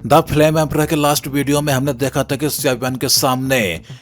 The flame emperor के last video में हमने देखा था कि सेवन के सामने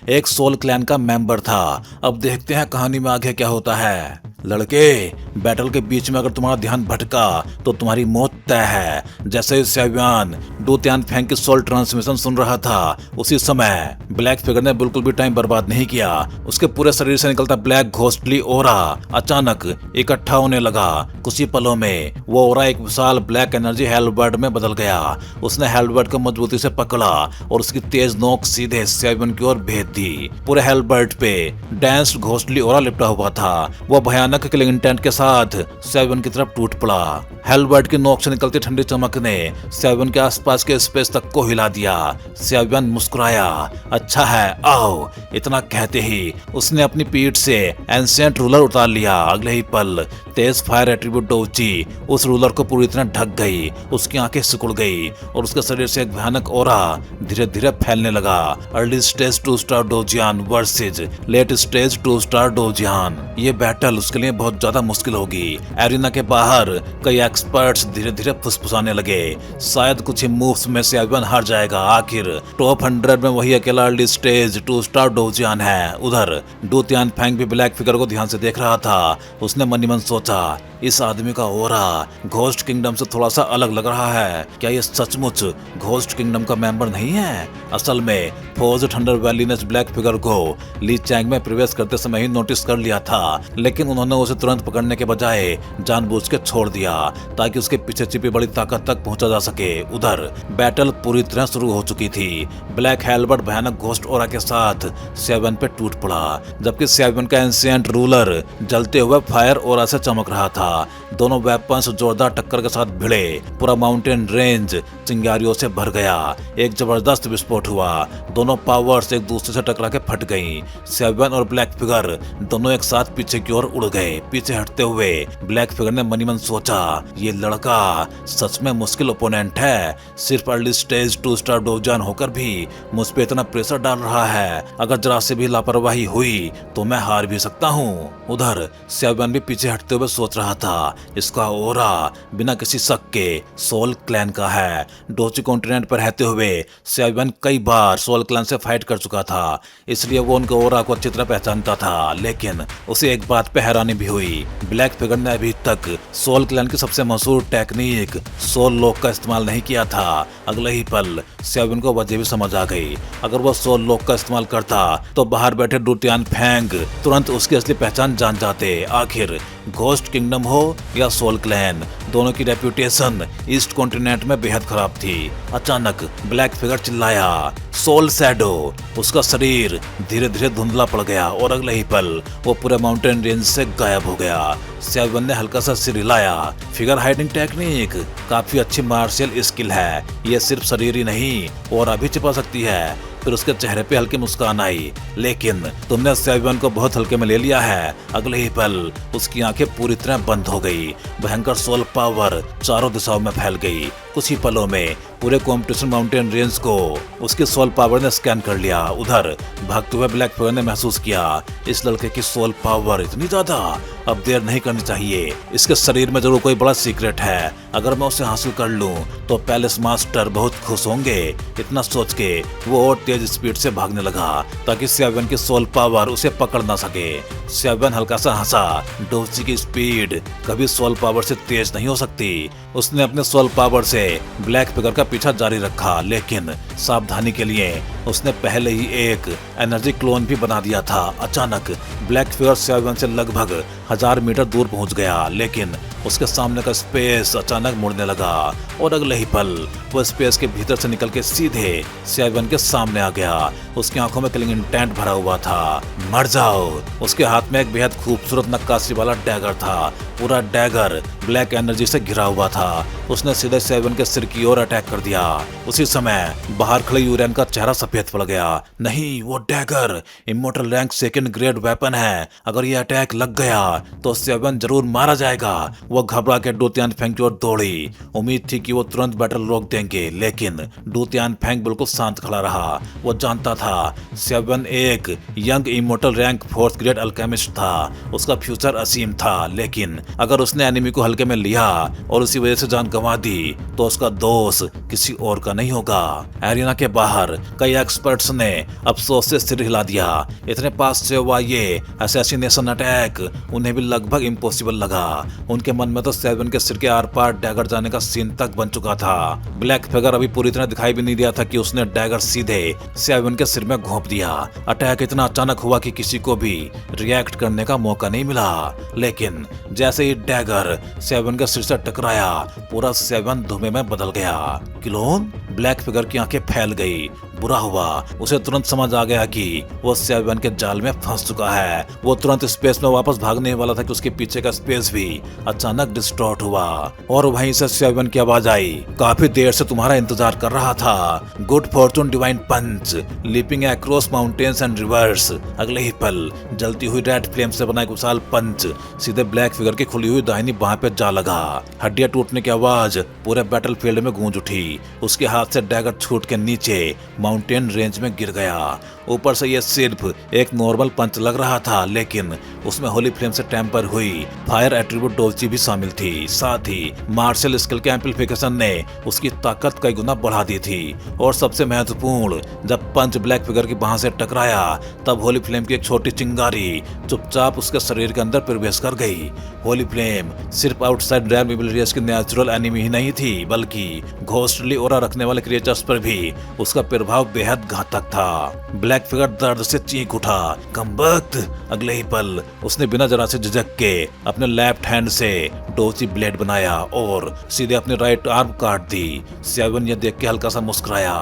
एक सोल क्लैन का मेंबर था। अब देखते हैं कहानी में आगे क्या होता है। लड़के, बैटल के बीच में अगर तुम्हारा ध्यान भटका तो तुम्हारी मौत तय है। जैसे ही सेवन डू त्यान फेंग की सोल ट्रांसमिशन सुन रहा था, उसी समय ब्लैक फिगर ने बिल्कुल भी टाइम बर्बाद नहीं किया। उसके पूरे शरीर से निकलता ब्लैक घोस्टली ओरा अचानक इकट्ठा होने लगा। कुछ ही पलों में वो ओरा एक विशाल ब्लैक एनर्जी हेलबर्ड में बदल गया। उसने हेलबर्ड को मजबूती से पकड़ा और उसकी तेज नोक सीधे सेवन की ओर भेज दी। पूरे हेलबर्ड पे डेंस्ड घोस्टली ओरा लिपटा हुआ था। वो भयानक किलिंग इंटेंट के साथ सेवन की तरफ टूट पड़ा। हेलबर्ड की नोक से निकलती ठंडी चमक ने सेवन के आसपास के स्पेस तक को हिला दिया। सेवन मुस्कुराया, अच्छा है, आओ। इतना कहते ही उसने अपनी पीठ से एंशिएंट रूलर उतार लिया। अगले ही पल तेज फायर एट्रीब्यूट डोची उस रूलर को पूरी तरह ढक गई। उसकी आंखें सिकुड़ गई और उसके शरीर से एक भयानक ओरा धीरे धीरे फैलने लगा। अर्ली स्टेज 2 स्टार डोजियान वर्सेज लेट स्टेज 2 स्टार डोजियान। ये बैटल उसके लिए बहुत ज्यादा मुश्किल होगी। एरिना के बाहर कई एक्सपर्ट्स धीरे धीरे फुसफुसाने लगे, शायद कुछ ही मूव्स में सेवन हार जाएगा। आखिर टॉप 100 में वही अकेला अर्ली स्टेज 2 स्टार डोजियान है। उधर डू त्यान फेंग भी ब्लैक फिगर को ध्यान से देख रहा था। उसने मन ही मन सोचा, इस आदमी का ओरा घोस्ट किंगडम से थोड़ा सा अलग लग रहा है। क्या ये सचमुच घोस्ट किंगडम का मेंबर नहीं है? असल में फोर्ज थंडर वैली ने ब्लैक फिगर को ली चैंग में प्रवेश करते समय ही नोटिस कर लिया था, लेकिन उन्होंने उसे तुरंत पकड़ने के बजाय जानबूझ के छोड़ दिया ताकि उसके पीछे छिपी बड़ी ताकत तक पहुंचा जा सके। उधर बैटल पूरी तरह शुरू हो चुकी थी। ब्लैक हेलबर्ड भयानक घोस्ट ओरा के साथ सेवन पे टूट पड़ा, जबकि सेवन का एंशिएंट रूलर जलते हुए फायर ओरा से चमक रहा था। दोनों वेपन्स जोरदार टक्कर के साथ भिड़े। पूरा माउंटेन रेंज चिंगारियों से भर गया। एक जबरदस्त विस्फोट हुआ। दोनों पावर्स एक दूसरे से टकरा के फट गईं। सेवन और ब्लैक फिगर दोनों एक साथ पीछे की ओर उड़ गए। पीछे हटते हुए ब्लैक फिगर ने मनी मन सोचा, ये लड़का सच में मुश्किल ओपोनेंट है। सिर्फ अर्ली स्टेज 2 स्टार डोजियान होकर भी मुझ पे इतना प्रेशर डाल रहा है। अगर जरा से भी लापरवाही हुई तो मैं हार भी सकता हूँ। उधर सेवन भी पीछे हटते हुए सोच रहा था, इसका ओरा बिना किसी शक के सोल क्लैन का है। डोची कॉन्टिनेंट पर रहते हुए सेवन कई बार सोल क्लैन से फाइट कर चुका था, इसलिए वो उनके ओरा को अच्छी तरह पहचानता था। लेकिन उसे एक बात पे हैरानी भी हुई, ब्लैक फिगर ने अभी तक सोल क्लैन की सबसे मशहूर टेक्निक सोल लॉक का इस्तेमाल नहीं किया था। अगले ही पल सेवन को वजह भी समझ आ गई। अगर वो सोल लॉक का इस्तेमाल करता तो बाहर बैठे डू त्यान फेंग तुरंत उसकी असली पहचान जान जाते। आखिर घोस्ट किंगडम हो या सोल क्लैन, दोनों की रेप्यूटेशन ईस्ट कॉन्टिनेंट में बेहद खराब थी। अचानक ब्लैक फिगर चिल्लाया, सोल शैडो। उसका शरीर धीरे धीरे धुंधला पड़ गया और अगले ही पल वो पूरे माउंटेन रेंज से गायब हो गया। सेवन ने हल्का सा सिर हिलाया। फिगर हाइडिंग टेक्निक काफी अच्छी मार्शियल स्किल है। ये सिर्फ शरीर ही नहीं और अभी छिपा सकती है। फिर उसके चेहरे पे हल्की मुस्कान आई, लेकिन तुमने सेवन को बहुत हल्के में ले लिया है। अगले ही पल उसकी आंखें पूरी तरह बंद हो गई। भयंकर सोल पावर चारों दिशाओं में फैल गई। कुछ ही पलों में पूरे कॉम्पिटिशन माउंटेन रेंज को उसकी सोल पावर ने स्कैन कर लिया। उधर भागते हुए ब्लैक फिगर ने महसूस किया, इस लड़के की सोल पावर इतनी ज्यादा, अब देर नहीं करनी चाहिए। इसके शरीर में जरूर कोई बड़ा सीक्रेट है। अगर मैं उसे हासिल कर लूं तो पैलेस मास्टर बहुत खुश होंगे। इतना सोच के वो और तेज स्पीड से भागने लगा ताकि सेवन की सोल पावर उसे पकड़ ना सके। सेवन हल्का सा हंसा, डोची की स्पीड कभी सोल पावर से तेज नहीं हो सकती। उसने अपने सोल पावर से ब्लैक फिगर का पीछा जारी रखा, लेकिन सावधानी के लिए उसने पहले ही एक एनर्जी क्लोन भी बना दिया था। अचानक ब्लैक फिगर सेवन से लगभग 1000 मीटर दूर पहुंच गया, लेकिन उसके सामने का स्पेस अचानक मुड़ने लगा और अगले ही पल वो स्पेस के भीतर से निकल के सीधे सेवन के सामने आ गया। उसकी आंखों में किलिंग इंटेंट भरा हुआ था। मर जाओ। उसके हाथ में एक बेहद खूबसूरत नक्काशी वाला डैगर था। पूरा डैगर ब्लैक एनर्जी से घिरा हुआ था। उसने सीधे सेवन के सिर की ओर अटैक कर दिया। उसी समय बाहर खड़े यूरेन का चेहरा सफेद पड़ गया। नहीं, वो dagger immortal rank second grade weapon है। अगर ये अटैक लग गया तो सेवन जरूर मारा जाएगा। वो घबरा के डू त्यान फेंग की ओर दौड़ी। उम्मीद थी कि वो तुरंत बैटल रोक देंगे, लेकिन डू त्यान फेंग बिल्कुल शांत खड़ा रहा। वो जानता था सेवन एक young immortal rank 4th grade alchemist था। उसका फ्यूचर असीम था, लेकिन अगर उसने एनिमी को हल्के में लिया और उसी वजह वजह से जान गंवा दी तो उसका दोष किसी और का नहीं होगा। एरिना के बाहर कई एक्सपर्ट्स ने अफसोस से सिर हिला दिया। इतने पास से हुआ ये असैसिनेशन अटैक उन्हें भी लगभग इम्पॉसिबल लगा। उनके मन में तो सेवन के सिर के आर पार डैगर जाने का सीन तक बन चुका था। ब्लैक फिगर अभी पूरी तरह दिखाई भी नहीं दिया था कि उसने डैगर सीधे सेवन के सिर में घोंप दिया। अटैक इतना अचानक हुआ कि किसी को भी रिएक्ट करने का मौका नहीं मिला। लेकिन जैसे ही डैगर सेवन के सिर से टकराया पूरा सेवन धुएं में बदल गया। क्लोन? ब्लैक फिगर की आंखें फैल गई। बुरा हुआ, उसे तुरंत समझ आ गया कि वो सेवन के जाल में फंस चुका है। वो तुरंत स्पेस में वापस भागने वाला था कि उसके पीछे का स्पेस भी अचानक डिस्टॉर्ट हुआ और वहीं से सेवन की आवाज आई, काफी देर से तुम्हारा इंतजार कर रहा था। Good fortune divine punch leaping across mountains and rivers. अगले ही पल जलती हुई रेड फ्लेम से बना एक विशाल पंच सीधे ब्लैक फिगर की खुली हुई दाहिनी बाह पे जा लगा। हड्डियां टूटने की आवाज पूरे बैटलफील्ड में गूंज उठी। उसके हाथ से डैगर छूट के नीचे माउंटेन रेंज में गिर गया। ऊपर से यह सिर्फ एक नॉर्मल पंच लग रहा था, लेकिन उसमें होली फ्लेम से टेम्पर हुई फायर एट्रीब्यूट डोल्ची भी शामिल थी। साथ ही मार्शल स्किल के एम्पलीफिकेशन ने उसकी ताकत कई गुना बढ़ा दी थी। और सबसे महत्वपूर्ण, जब पंच ब्लैक फिगर की बाह से टकराया तब होली फ्लेम की एक छोटी चिंगारी चुपचाप उसके शरीर के अंदर प्रवेश कर गई। होली फ्लेम सिर्फ आउटसाइड रैम एबिलिटीज की नेचुरल एनिमी ही नहीं थी, बल्कि घोस्टली ऑरा रखने वाले क्रिएचर्स पर भी उसका प्रभाव बेहद घातक था। ब्लैक फिगर दर्द से चीख उठा। कम वक्त! अगले ही पल उसने बिना जरा से झिझक के अपने लेफ्ट हैंड से डोची ब्लेड बनाया और सीधे अपनी राइट आर्म काट दी। सेवन ये देख के हल्का सा मुस्कुराया।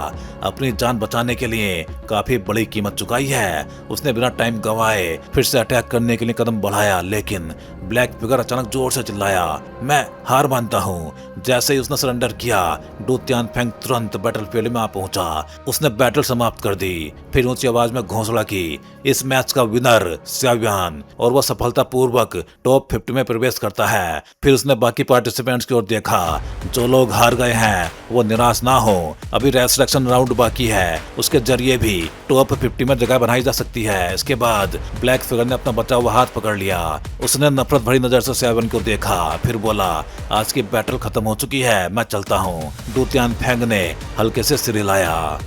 अपनी जान बचाने के लिए काफी बड़ी कीमत चुकाई है। उसने बिना टाइम गंवाए फिर से अटैक करने के लिए कदम बढ़ाया, लेकिन ब्लैक फिगर अचानक जोर से चिल्लाया, मैं हार मानता हूँ। जैसे ही उसने सरेंडर किया डू तियानफेंग तुरंत बैटलफील्ड में आ पहुंचा। उसने बैटल समाप्त कर दी, फिर ऊंची आवाज में घोषणा की, इस मैच का विनर सेव्यान, और वह सफलतापूर्वक टॉप 50 में प्रवेश करता है। फिर उसने बाकी पार्टिसिपेंट्स की ओर देखा। जो लोग हार गए हैं वो निराश ना हो, अभी रेसरेक्शन राउंड बाकी है, उसके जरिए भी टॉप 50 में जगह बनाई जा सकती है। इसके बाद ब्लैक फिगर ने अपना बचा हुआ हाथ पकड़ लिया। उसने नफरत भरी नजर से सेवन को देखा, फिर बोला, आज की बैटल खत्म हो चुकी है, मैं चलता हूँ। डू तियानफेंग ने हल्के से सिर हिलाया।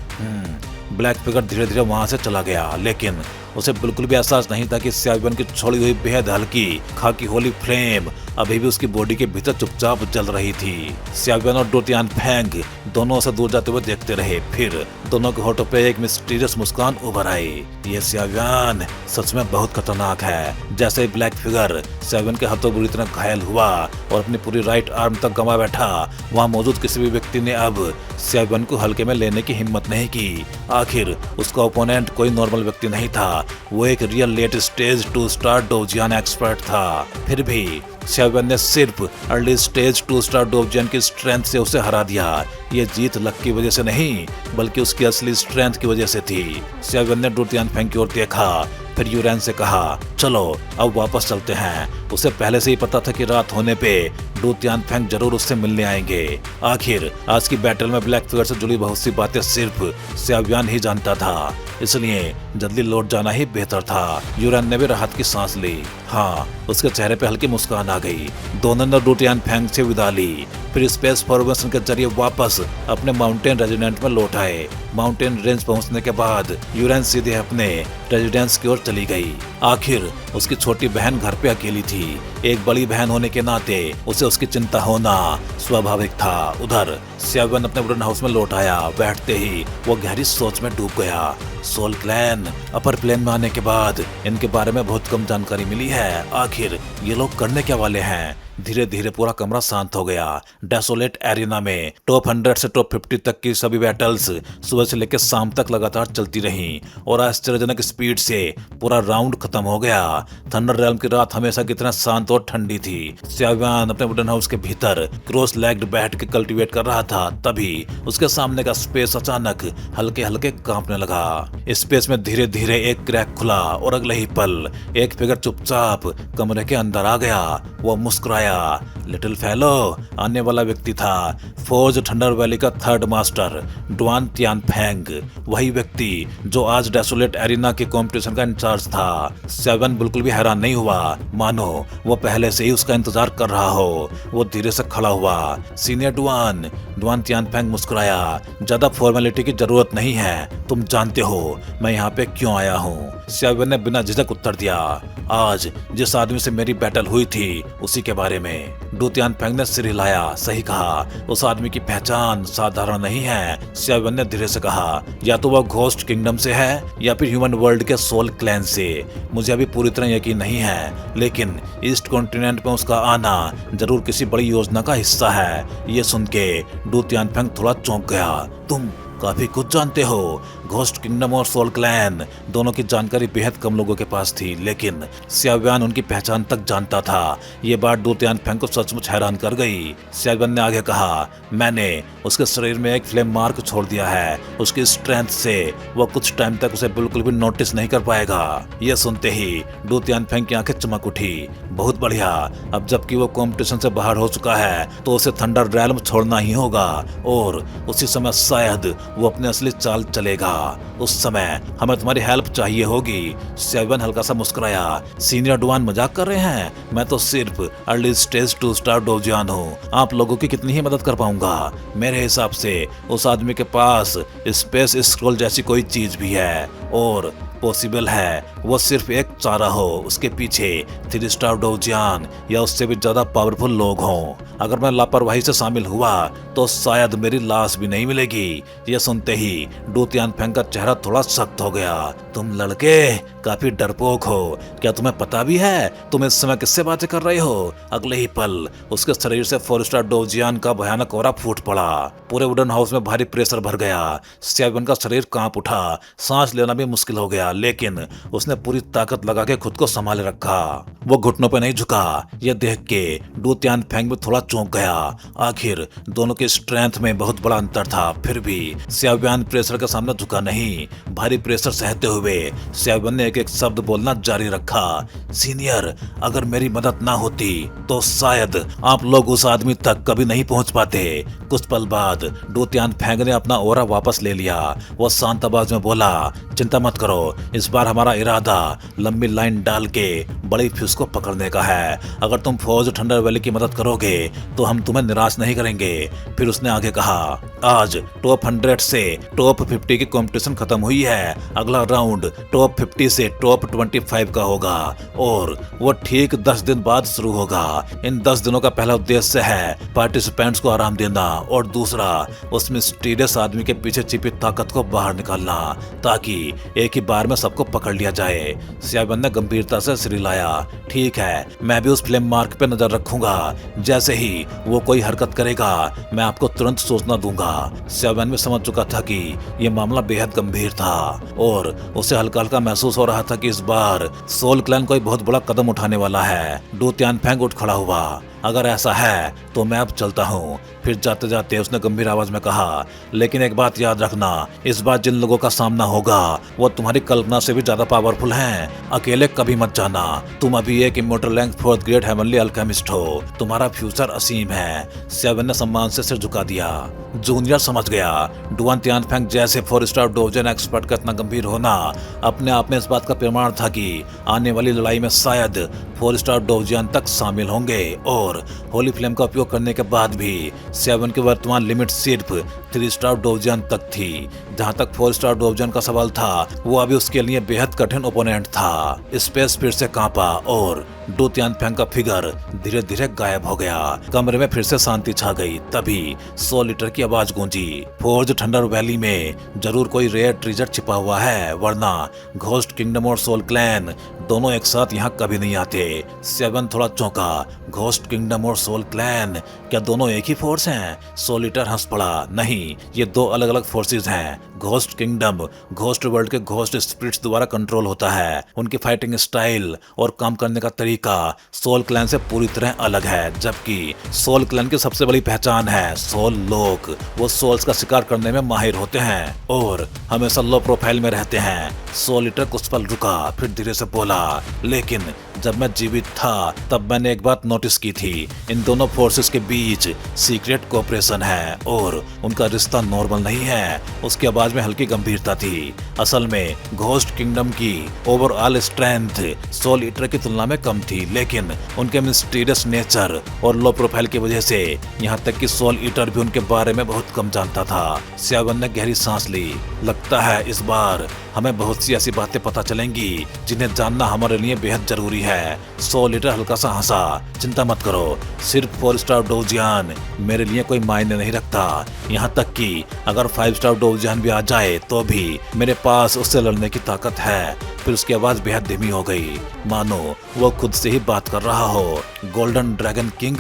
ब्लैक फिगर धीरे धीरे वहां से चला गया, लेकिन उसे बिल्कुल भी एहसास नहीं था कि सेवन की छोड़ी हुई बेहद हल्की खाकी होली फ्लेम अभी भी उसकी बॉडी के भीतर चुपचाप जल रही थी। सेवन और डू तियानफेंग दोनों से दूर जाते हुए देखते रहे। फिर दोनों के होठों पे एक मिस्टीरियस मुस्कान उभर आई। ये सेवन सच में बहुत खतरनाक है। जैसे ही ब्लैक फिगर सेवन के हाथों बुरी तरह घायल हुआ और अपनी पूरी राइट आर्म तक गंवा बैठा, वहां मौजूद किसी भी व्यक्ति ने अब सेवन को हल्के में लेने की हिम्मत नहीं की। आखिर उसका ओपोनेंट कोई नॉर्मल व्यक्ति नहीं था, वो एक रियल लेट स्टेज 2 स्टार डोजियन एक्सपर्ट था। फिर भी सेवन ने सिर्फ अर्ली स्टेज 2 स्टार डोजियन की स्ट्रेंथ से उसे हरा दिया। ये जीत लक की वजह से नहीं, बल्कि उसकी असली स्ट्रेंथ की वजह से थी। सेवन ने डू तियानफेंग की ओर देखा, फिर यूरेन से कहा, चलो अब वापस चलते हैं। उसे पहले से ही पता था कि रात होने पे डू तियानफेंग जरूर उससे मिलने आएंगे। आखिर आज की बैटल में ब्लैक फिगर से जुड़ी बहुत सी बातें सिर्फ सेव्यान ही जानता था, इसलिए जल्दी लौट जाना ही बेहतर था। यूरेन ने भी राहत की सांस ली। हाँ, उसके चेहरे पे हल्की मुस्कान आ गई। दोनों ने डू तियानफेंग से विदा ली, फिर स्पेस फॉर्मेशन के जरिए वापस अपने माउंटेन रेजिडेंट में लौट आए। माउंटेन रेंज पहुंचने के बाद यूरेन सीधे अपने रेजिडेंस की ओर चली गई। आखिर उसकी छोटी बहन घर पे अकेली थी। एक बड़ी बहन होने के नाते उसे उसकी चिंता होना स्वाभाविक था। उधर सेवन अपने वुडन हाउस में लौट आया। बैठते ही वो गहरी सोच में डूब गया। सोल क्लैन अपर प्लेन में आने के बाद इनके बारे में बहुत कम जानकारी मिली है। आखिर ये लोग करने क्या वाले हैं? धीरे धीरे पूरा कमरा शांत हो गया। डेसोलेट एरिना में टॉप 100 से टॉप 50 तक की सभी बैटल्स सुबह से लेकर शाम तक लगातार चलती रहीं और आश्चर्यजनक स्पीड से पूरा राउंड खत्म हो गया। थंडर रेल्म की रात हमेशा की तरह शांत और ठंडी थी। सेव्यान अपने वुडन हाउस के भीतर क्रॉस लेग्ड बैठ के कल्टीवेट कर रहा था, तभी उसके सामने का स्पेस अचानक हल्के हल्के कांपने लगा। स्पेस में धीरे धीरे एक क्रैक खुला और अगले ही पल एक फिगर चुपचाप कमरे के अंदर आ गया। वो मुस्कुराया, लिटिल फेलो आने वाला व्यक्ति था फोर्ज थंडर वैली का third master Duan Tian Feng, वही व्यक्ति जो आज डेसोलेट एरिना के कंपटीशन का इंचार्ज था। सेवन बिल्कुल भी हैरान नहीं हुआ, मानो वो पहले से ही उसका इंतजार कर रहा हो। वो धीरे से खड़ा हुआ। Senior Duan Duan Tian Feng मुस्कुराया। ज्यादा फॉर्मेलिटी की जरूरत नहीं है, तुम जानते हो मैं यहाँ पे क्यों आया हूँ। सेवन ने बिना झिझक उत्तर दिया। आज जिस आदमी से मेरी बैटल हुई थी उसी के बारे में। डू तियान फेंग ने सिर हिलाया। सही कहा, उस आदमी की पहचान साधारण नहीं है। सेवन ने धीरे से कहा, या तो वह घोस्ट किंगडम से है या फिर ह्यूमन वर्ल्ड के सोल क्लैन से। मुझे अभी पूरी तरह यकीन नहीं है, लेकिन ईस्ट कॉन्टिनेंट में उसका आना जरूर किसी बड़ी योजना का हिस्सा है। ये सुन के डू तियान फेंग थोड़ा चौंक गया। तुम काफी कुछ जानते हो। घोस्ट किंगडम और सोल क्लैन दोनों की जानकारी बेहद कम लोगों के पास थी, लेकिन स्याव्यान उनकी पहचान तक जानता था। ये बात डू तियान फेंग को सचमुच हैरान कर गई। स्याव्यान ने आगे कहा, मैंने उसके शरीर में एक फ्लेम मार्क छोड़ दिया है। उसकी स्ट्रेंथ से वो कुछ टाइम तक उसे बिल्कुल भी नोटिस नहीं कर पाएगा। यह सुनते ही डू तियान फेंग की आंखें चमक उठी। बहुत बढ़िया, अब जबकि वो कॉम्पिटिशन से बाहर हो चुका है तो उसे थंडर रैल्म छोड़ना ही होगा, और उसी समय शायद वो अपनी असली चाल चलेगा। उस समय हमें तुम्हारी हेल्प चाहिए होगी। सेवन हल्का सा मुस्कुराया। सीनियर डुआन मजाक कर रहे हैं? मैं तो सिर्फ अर्ली स्टेज 2 स्टार डोजियान हूँ। आप लोगों की कितनी ही मदद कर पाऊंगा। मेरे हिसाब से उस आदमी के पास स्पेस स्क्रॉल जैसी कोई चीज भी है, और पॉसिबल है वो सिर्फ एक चारा हो, उसके पीछे 3 स्टार डोजियान या उससे भी ज्यादा पावरफुल लोग हों। अगर मैं लापरवाही से शामिल हुआ तो शायद मेरी लाश भी नहीं मिलेगी। यह सुनते ही डू तियान फेंग का चेहरा थोड़ा सख्त हो गया। तुम लड़के काफी डरपोक हो। क्या तुम्हें पता भी है तुम इस समय किससे बातें कर रहे हो? अगले ही पल उसके शरीर से 4 स्टार डोजियान का भयानक ऑरा फूट पड़ा। पूरे वुडन हाउस में भारी प्रेशर भर गया। सेवन का शरीर कांप उठा। सांस लेना भी मुश्किल हो गया, लेकिन उसने पूरी ताकत लगा के खुद को संभाले रखा। वो घुटनों पे नहीं झुका। यह देख के डू तियान फेंग भी थोड़ा चौंक गया। आखिर दोनों के स्ट्रेंथ में बहुत बड़ा अंतर था, फिर भी स्याव्यान प्रेशर के सामने झुका नहीं। भारी प्रेशर सहते हुए स्याव्यान ने एक एक शब्द बोलना जारी रखा। सीनियर, अगर मेरी मदद ना होती तो शायद आप लोग उस आदमी तक कभी नहीं पहुंच पाते। कुछ पल बाद डू तियान फेंग ने अपना ओरा वापस ले लिया। वो शांत आवाज में बोला, चिंता मत करो, इस बार हमारा इरादा लंबी लाइन डाल के बड़ी फिश को पकड़ने का है। अगर तुम फौज थंडर वैली की मदद करोगे तो हम तुम्हें निराश नहीं करेंगे। फिर उसने आगे कहा, आज टॉप 100 से टॉप 50 की कंपटीशन खत्म हुई है। अगला राउंड टॉप 50 से टॉप 25 का होगा, और वो ठीक 10 दिन बाद शुरू होगा। इन 10 दिनों का पहला उद्देश्य है पार्टिसिपेंट्स को आराम देना, और दूसरा उस मिस्टीरियस आदमी के पीछे छिपी ताकत को बाहर निकालना, ताकि एक ही बार में सबको पकड़ लिया जाए। स्यावन ने गंभीरता से सिर हिलाया। ठीक है, मैं भी उस फ्लेम मार्क पे नजर रखूंगा। जैसे ही वो कोई हरकत करेगा मैं आपको तुरंत सूचना दूंगा। स्यावन भी समझ चुका था कि यह मामला बेहद गंभीर था, और उसे हल्का हल्का महसूस हो रहा था कि इस बार सोल क्लैन कोई बहुत बड़ा कदम उठाने वाला है। डू तियान फेंग उठ खड़ा हुआ। अगर ऐसा है तो मैं अब चलता हूँ। फिर जाते जाते उसने गंभीर आवाज में कहा, लेकिन एक बात याद रखना, इस बार जिन लोगों का सामना होगा वो तुम्हारी कल्पना से भी ज्यादा पावरफुल हैं। अकेले कभी मत जाना। तुम अभी एक immortal rank 4th grade heavenly alchemist हो। तुम्हारा फ्यूचर असीम है। सेवन ने सम्मान से सिर झुका दिया। जूनियर समझ गया। डुआन तियान फेंग जैसे 4 स्टार डोजन एक्सपर्ट का इतना गंभीर होना अपने आप में इस बात का प्रमाण था कि आने वाली लड़ाई में शायद 4 स्टार डोजियन तक शामिल होंगे, और होली फ्लेम का उपयोग करने के बाद भी सेवन की वर्तमान लिमिट सिर्फ 3 स्टार डोजियन तक थी। जहां तक 4 स्टार डोजियन का सवाल था, वो अभी उसके लिए बेहद कठिन ओपोनेंट था। स्पेस फिर से कांपा और डू तियान फेंग का फिगर धीरे धीरे गायब हो गया। कमरे में फिर से शांति छा गई। तभी 100 लीटर की आवाज गूंजी। फोर्ज थंडर वैली में जरूर कोई रेयर ट्रेजर छिपा हुआ है, वरना घोस्ट किंगडम और सोल क्लैन दोनों एक साथ यहाँ कभी नहीं आते। सेवन थोड़ा चौंका। घोस्ट किंगडम और सोल क्लैन क्या दोनों एक ही फोर्स हैं? 100 लीटर हंस पड़ा। नहीं, नहीं, ये दो अलग अलग फोर्सेस हैं। घोस्ट किंगडम घोस्ट वर्ल्ड के घोस्ट स्पिरिट्स द्वारा कंट्रोल होता है। उनकी फाइटिंग स्टाइल और काम करने का तरीका सोल क्लैन से पूरी तरह अलग है, जबकि सोल क्लैन की सबसे बड़ी पहचान है सोल लोग। वो सोल्स का शिकार करने में माहिर होते हैं और हमेशा लो प्रोफाइल में रहते हैं। सोल ईटर कुछ पल रुका, फिर धीरे से बोला, लेकिन जब मैं जीवित था तब मैंने एक बात नोटिस की थी। इन दोनों फोर्सेस के बीच सीक्रेट कोऑपरेशन है और उनका रिश्ता नॉर्मल नहीं है। उसकी आवाज में हल्की गंभीरता थी। असल में घोस्ट किंगडम की ओवरऑल स्ट्रेंथ सोल ईटर की तुलना में कम थी, लेकिन उनके मिस्टीरियस नेचर और लो प्रोफाइल की वजह से यहाँ तक कि सोल ईटर भी उनके बारे में बहुत कम जानता था। स्यावन ने गहरी सांस ली। लगता है इस बार हमें बहुत सी ऐसी बातें पता चलेंगी जिन्हें जानना हमारे लिए बेहद जरूरी है। सोल ईटर हल्का सा हंसा। चिंता मत करो, सिर्फ 4 स्टार डोजियान मेरे लिए कोई मायने नहीं रखता। यहाँ तक कि अगर 5 स्टार डोजियान भी आ जाए तो भी मेरे पास उससे लड़ने की ताकत है। फिर उसकी आवाज बेहद धीमी हो गई, मानो वो खुद से ही बात कर रहा हो। गोल्डन ड्रैगन किंग,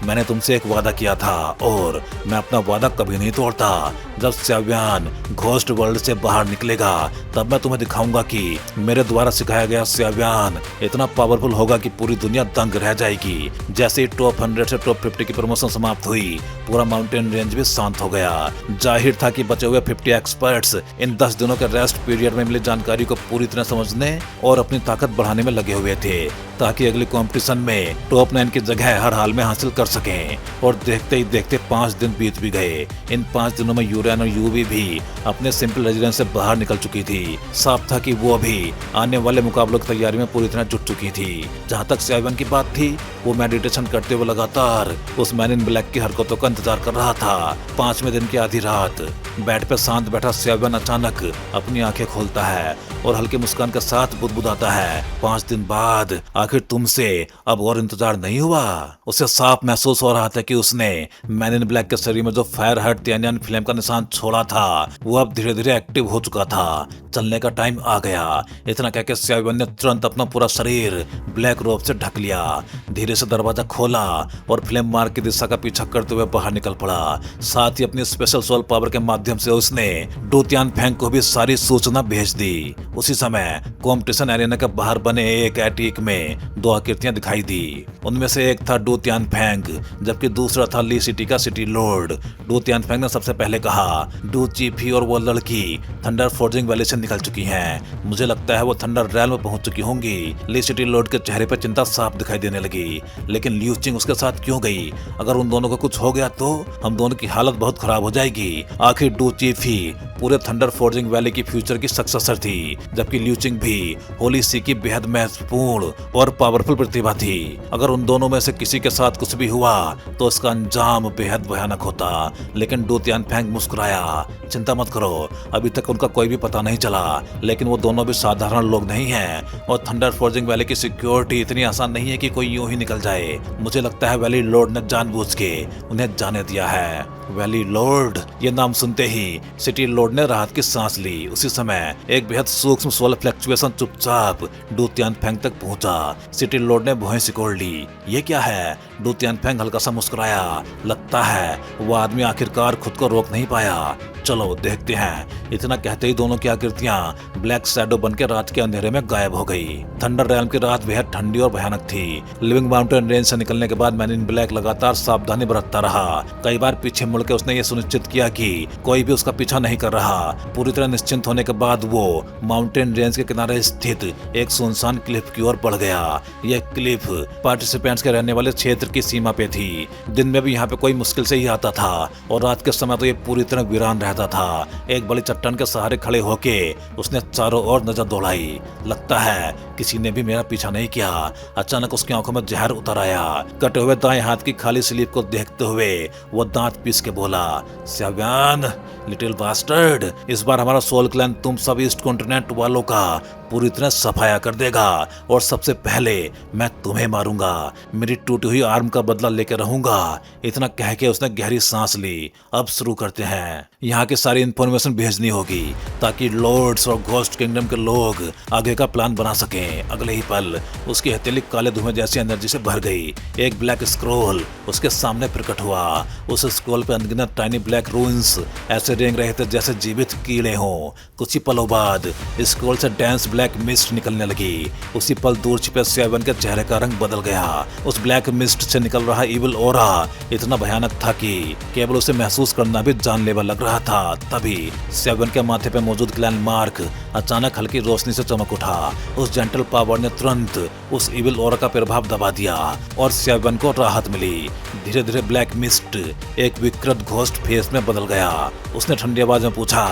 मैंने तुमसे एक वादा किया था और मैं अपना वादा कभी नहीं तोड़ता। जब स्याव्यान घोस्ट वर्ल्ड से बाहर निकलेगा तब मैं तुम्हें दिखाऊंगा कि मेरे द्वारा सिखाया गया स्याव्यान इतना पावरफुल होगा कि पूरी दुनिया दंग रह जाएगी। जैसे ही टॉप 100 से टॉप 50 की प्रमोशन समाप्त हुई, पूरा माउंटेन रेंज भी शांत हो गया। जाहिर था कि बचे हुए 50 एक्सपर्ट्स इन 10 दिनों के रेस्ट पीरियड में मिली जानकारी को पूरी तरह समझने और अपनी ताकत बढ़ाने में लगे हुए थे, ताकि अगले कंपटीशन में टॉप 9 की जगह हर हाल में हासिल कर सकें। और देखते ही देखते 5 दिन बीत भी गए। इन 5 दिनों में यूरेन और यूवी भी अपने सिंपल रेजिडेंस से बाहर निकल चुकी थी। साफ था कि वो भी आने वाले मुकाबलों की तैयारी में पूरी तरह जुट चुकी थी। जहां तक स्यावन की बात थी, वो मेडिटेशन करते हुए लगातार उस मैन इन ब्लैक की हरकतों का इंतजार कर रहा था। 5वें दिन की आधी रात बेड पे शांत बैठा स्यावन अचानक अपनी आंखें खोलता है और हल्की मुस्कान के साथ बुदबुदाता है, 5 दिन बाद आखिर तुमसे अब और इंतजार नहीं हुआ। उसे साफ महसूस हो रहा था कि उसने मैन इन ब्लैक के शरीर में जो फायर हर्ट त्यानियन फ्लेम का निशान छोड़ा था वो अब धीरे धीरे एक्टिव हो चुका था। चलने का टाइम आ गया। इतना कहकर स्यावन ने तुरंत अपना पूरा शरीर ब्लैक रोब से ढक लिया। धीरे से दरवाजा खोला और फ्लेम मार्क की दिशा का पीछा करते हुए बाहर निकल पड़ा। साथ ही अपनी स्पेशल सोल पावर के माध्यम से उसने डू तियान फैंग को भी सारी सूचना भेज दी। उसी समय कॉम्पिटिशन एरिना के बाहर बने एक एटीक में 2 आकृतियां दिखाई दी। उनमें से एक था डू तियान फैंग, जबकि दूसरा था ली सिटी का city lord. Du Tian Fang ने सबसे पहले कहा, डू चीफी और वो लड़की थंडर फोर्जिंग वैली से निकल चुकी हैं। मुझे लगता है वो थंडर रैल में पहुंच चुकी होंगी। ली सिटी लॉर्ड के चेहरे पर चिंता साफ दिखाई देने लगी। लेकिन लियू चिंग उसके साथ क्यों गई? अगर उन दोनों को कुछ हो गया तो हम दोनों की हालत बहुत खराब हो जाएगी। आखिर डू चीफी पूरे थंडर फोर्जिंग वैली की फ्यूचर की सक्सेसर थी, जबकि लियू चिंग भी होली सी की बेहद महत्वपूर्ण और पावरफुल प्रतिभा थी। अगर उन दोनों में से किसी के साथ कुछ भी हुआ तो इसका अंजाम बेहद भयानक होता। लेकिन डू तियान फैंग मुस्कुराया, चिंता मत करो, अभी तक उनका कोई भी पता नहीं चला। लेकिन वो दोनों भी साधारण लोग नहीं हैं और थंडर फोर्जिंग वैली की सिक्योरिटी इतनी आसान नहीं है कि कोई यूं ही निकल जाए। मुझे लगता है वैली लॉर्ड ने जानबूझ के उन्हें जाने दिया है। वैली लॉर्ड, ये नाम सुनते ही सिटी लॉर्ड ने राहत की सांस ली। उसी समय एक बेहद सूक्ष्म सोल फ्लक्चुएशन चुपचाप डू तियान फैंग तक पहुंचा। सिटी लॉर्ड ने भुएं सिकोड़ ली। ये क्या है? डू तियान फैंग हल्का सा मुस्कुराया। लगता है वो आदमी आखिरकार खुद को रोक नहीं पाया। चलो देखते हैं। इतना कहते ही दोनों की आकृतियां ब्लैक शैडो बनकर रात के अंधेरे में गायब हो गई। थंडर रैल्म की रात बेहद ठंडी और भयानक थी। लिविंग माउंटेन रेंज से निकलने के बाद मैन इन ब्लैक लगातार सावधानी बरतता रहा। कई बार पीछे मुड़कर उसने ये सुनिश्चित किया कि कोई भी उसका पीछा नहीं कर रहा। पूरी तरह निश्चिंत होने के बाद वो माउंटेन रेंज के किनारे स्थित एक सुनसान क्लिफ की ओर बढ़ गया। यह क्लिफ पार्टिसिपेंट्स के रहने वाले क्षेत्र की सीमा पे थी। दिन में भी यहाँ पे कोई मुश्किल से ही आता था और रात के समय तो ये पूरी तरह वीरान रहता था। एक बड़ी चट्टान के सहारे खड़े होके उसने चारों ओर नजर दौड़ाई। लगता है किसी ने भी मेरा पीछा नहीं किया। अचानक उसकी आंखों में जहर उतर आया। कटे हुए दाएं हाथ की खाली स्लीप को देखते हुए वो दांत पीस के बोला, स्याव्यान लिटिल बास्टर्ड, इस बार हमारा सोल क्लैन तुम सब ईस्ट कॉन्टिनेंट वालों का पूरी तरह सफाया कर देगा और सबसे पहले मैं तुम्हें मारूंगा। मेरी टूटी हुई आर्म का बदला लेकर रहूंगा। इतना कह के उसने गहरी सांस ली। अब शुरू करते हैं। यहाँ की सारी इंफॉर्मेशन भेजनी होगी ताकि लॉर्ड्स और घोस्ट किंगडम के लोग आगे का प्लान बना सकें। अगले ही पल उसकी हथेली काले धुएं जैसी एनर्जी से भर गई। एक ब्लैक स्क्रॉल उसके सामने प्रकट हुआ। उस स्क्रॉल पर अनगिनत टाइनी ब्लैक रूइंस ऐसे रेंग रहे थे जैसे जीवित कीड़े हों। कुछ ही पलों बाद स्क्रॉल से डेंस ब्लैक मिस्ट निकलने लगी। उसी पल दूर छिपे सेवन के चेहरे का रंग बदल गया। उस ब्लैक मिस्ट से निकल रहा इविल ऑरा इतना भयानक था कि केवल उसे महसूस करना भी जानलेवा लग रहा था। तभी सेवन के माथे पे मौजूद क्लैन मार्क अचानक हल्की रोशनी से चमक उठा। उस जेंटल पावर ने तुरंत उस इविल ऑरा का प्रभाव दबा दिया और सेवन को राहत मिली। धीरे धीरे ब्लैक मिस्ट एक विकृत घोस्ट फेस में बदल गया। उसने ठंडी आवाज में पूछा,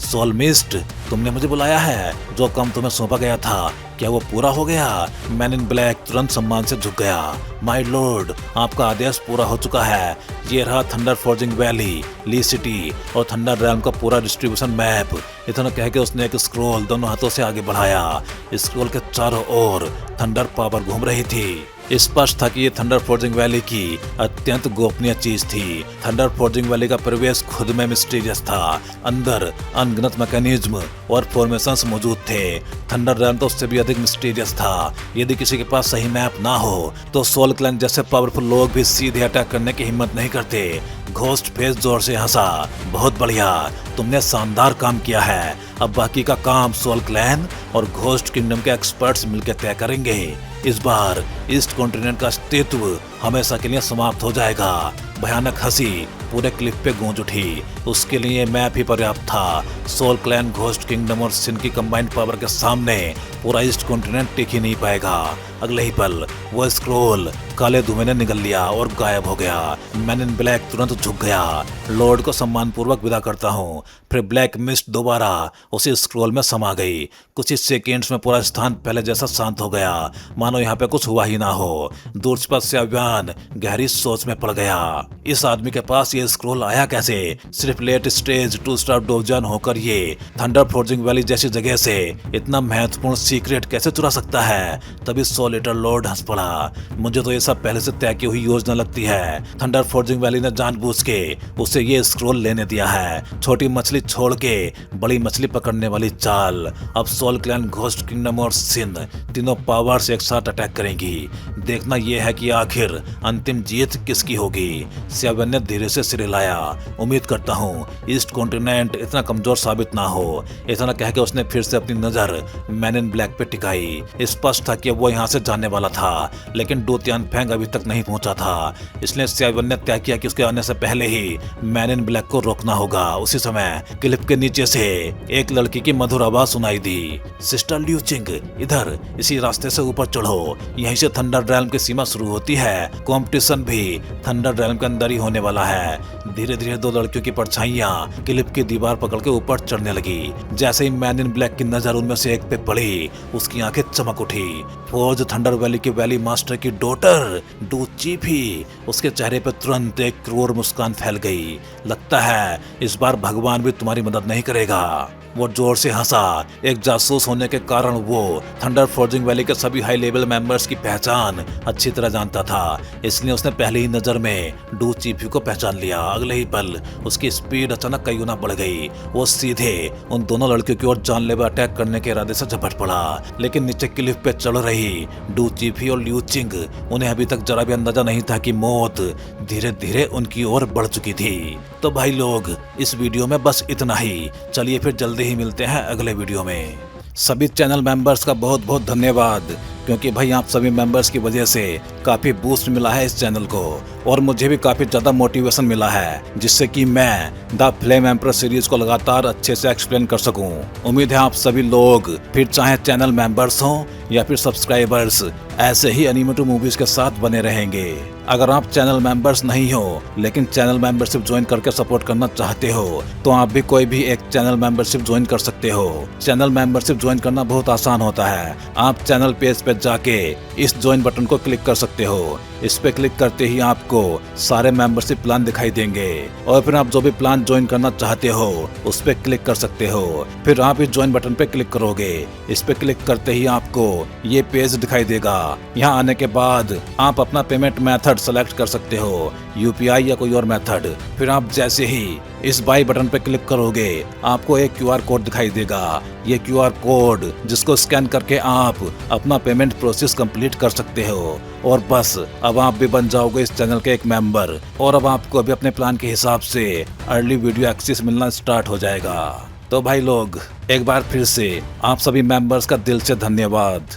सोल मिस्ट, तुमने मुझे बुलाया है? जो काम तुम्हें सौंपा गया था क्या वो पूरा हो गया? मैन इन ब्लैक तुरंत सम्मान से झुक गया। माय लॉर्ड, आपका आदेश पूरा हो चुका है। ये रहा थंडर फॉर्जिंग वैली, ली सिटी और थंडर रैम का पूरा डिस्ट्रीब्यूशन मैप। इतना कह के उसने एक स्क्रॉल दोनों हाथों से आगे बढ़ाया। स्क्रॉल के चारों ओर थंडर पावर घूम रही थी। स्पष्ट था कि ये थंडर फॉर्जिंग वैली की अत्यंत गोपनीय चीज थी। थंडर फॉर्जिंग वैली का प्रवेश खुद में मिस्टीरियस था। अंदर अनगिनत मैकेनिज्म और फॉर्मेशंस मौजूद थे। थंडर रैम तो उससे भी अधिक मिस्टीरियस था। यदि किसी के पास सही मैप ना हो तो सोल क्लैन जैसे पावरफुल लोग भी सीधे अटैक करने की हिम्मत नहीं करते। घोस्ट फेस जोर से हंसा। बहुत बढ़िया, तुमने शानदार काम किया है। अब बाकी का काम सोल क्लैन और घोस्ट किंगडम के एक्सपर्ट्स मिलकर तय करेंगे। इस बार ईस्ट कॉन्टिनेंट का अस्तित्व हमेशा के लिए समाप्त हो जाएगा। भयानक हंसी पूरे क्लिफ पे गूंज उठी। उसके लिए मैप ही पर्याप्त था। सोल क्लैन, घोस्ट किंगडम और सिन की कंबाइंड पावर के सामने पूरा ईस्ट कॉन्टिनेंट टिक ही नहीं पाएगा। अगले ही पल वो स्क्रॉल काले धुएं ने निगल लिया और गायब हो गया। मैन इन ब्लैक तुरंत झुक गया। लॉर्ड को सम्मान पूर्वक विदा करता हूँ। फिर ब्लैक मिस्ट दोबारा उसी स्क्रॉल में समा गई। कुछ ही सेकेंड्स में पूरा स्थान पहले जैसा शांत हो गया, मानो यहाँ पे कुछ हुआ ही ना हो। दूर छिपा सेव्यान गहरी सोच में पड़ गया। इस आदमी के पास ये स्क्रॉल आया कैसे? सिर्फ लेट स्टेज 2 स्टार डोवजान होकर ये थंडर फॉर्जिंग वैली जैसी जगह से इतना महत्वपूर्ण सीक्रेट कैसे चुरा सकता है? तभी सोल ईटर लॉर्ड हंस पड़ा। मुझे तो ये सब पहले से तय की हुई योजना लगती है। थंडर फॉर्जिंग वैली ने जानबूझ के उसे ये स्क्रॉल लेने दिया है। छोटी मछली छोड़ के बड़ी मछली पकड़ने वाली चाल। अब सोल क्लैन, घोस्ट किंगडम और सिन तीनों पावर्स एक साथ अटैक करेंगी। देखना यह है कि आखिर अंतिम जीत किसकी होगी। सेवन ने धीरे से सिर हिलाया। उम्मीद करता हूँ ईस्ट कॉन्टिनेंट इतना कमजोर साबित ना हो। इतना कह के उसने फिर से अपनी नजर मैन इन ब्लैक पे टिकाई। स्पष्ट था कि वो यहाँ से जाने वाला था, लेकिन डू तियान फेंग अभी तक नहीं पहुंचा था। इसलिए सेवन ने तय किया कि उसके आने से पहले ही मैन इन ब्लैक को रोकना होगा। उसी समय क्लिप के नीचे से एक लड़की की मधुर आवाज सुनाई दी, सिस्टर लियू चिंग, इधर इसी रास्ते से ऊपर चढ़ो। यहीं से थंडर रैल्म की सीमा शुरू होती है। कंपटीशन भी थंडर रैल्म के अंदर ही होने वाला है। धीरे धीरे दो लड़कियों की परछाइयां क्लिप की दीवार पकड़ के ऊपर चढ़ने लगी। जैसे ही मैन इन ब्लैक की नजर उनमें से एक पे पड़ी, उसकी आंखें चमक उठी। फौज थंडर वैली की वैली मास्टर की डॉटर डू चीफी। उसके चेहरे पर तुरंत एक क्रूर मुस्कान फैल गई। लगता है इस बार भगवान भी तुम्हारी मदद नहीं करेगा। वो जोर से हंसा। एक जासूस होने के कारण वो थंडर फॉर्जिंग वैली के सभी हाई लेवल मेंबर्स की पहचान अच्छी तरह जानता था। इसलिए उसने पहली ही नजर में डू चीफी को पहचान लिया। अगले ही पल उसकी स्पीड अचानक कई गुना बढ़ गई। वो सीधे उन दोनों लड़कियों की ओर जानलेवा अटैक करने के इरादे से झपट पड़ा। लेकिन नीचे क्लिफ पे चढ़ रही डू चीफी और लियू चिंग, उन्हें अभी तक जरा भी अंदाजा नहीं था कि मौत धीरे धीरे उनकी ओर बढ़ चुकी थी। तो भाई लोग, इस वीडियो में बस इतना ही। चलिए फिर जल्दी ही मिलते हैं अगले वीडियो में। सभी चैनल मेंबर्स का बहुत बहुत धन्यवाद, क्योंकि भाई आप सभी मेंबर्स की वजह से काफी बूस्ट मिला है इस चैनल को, और मुझे भी काफी ज्यादा मोटिवेशन मिला है, जिससे कि मैं द फ्लेम एम्परर सीरीज को लगातार अच्छे से एक्सप्लेन कर सकूं। उम्मीद है आप सभी लोग, फिर चाहे चैनल मेंबर्स हों या फिर सब्सक्राइबर्स, ऐसे ही एनिमेटेड मूवीज के साथ बने रहेंगे। अगर आप चैनल मेंबर्स नहीं हो लेकिन चैनल मेंबरशिप ज्वाइन करके सपोर्ट करना चाहते हो, तो आप भी कोई भी एक चैनल मेंबरशिप ज्वाइन कर सकते हो। चैनल मेंबरशिप ज्वाइन करना बहुत आसान होता है। आप चैनल पेज पे जाके इस ज्वाइन बटन को क्लिक कर सकते हो। इस पे क्लिक करते ही आपको सारे मेंबरशिप प्लान दिखाई देंगे और फिर आप जो भी प्लान ज्वाइन करना चाहते हो उस पे क्लिक कर सकते हो। फिर आप इस ज्वाइन बटन पे क्लिक करोगे। इस पे क्लिक करते ही आपको ये पेज दिखाई देगा। यहाँ आने के बाद आप अपना पेमेंट मेथड सेलेक्ट कर सकते हो, यूपीआई या कोई और मेथड। फिर आप जैसे ही इस बाई बटन पे क्लिक करोगे आपको एक क्यूआर कोड दिखाई देगा। ये क्यूआर कोड जिसको स्कैन करके आप अपना पेमेंट प्रोसेस कंप्लीट कर सकते हो और बस अब आप भी बन जाओगे इस चैनल के एक मेंबर और अब आपको अभी अपने प्लान के हिसाब से अर्ली वीडियो एक्सेस मिलना स्टार्ट हो जाएगा। तो भाई लोग एक बार फिर से आप सभी मेंबर्स का दिल से धन्यवाद।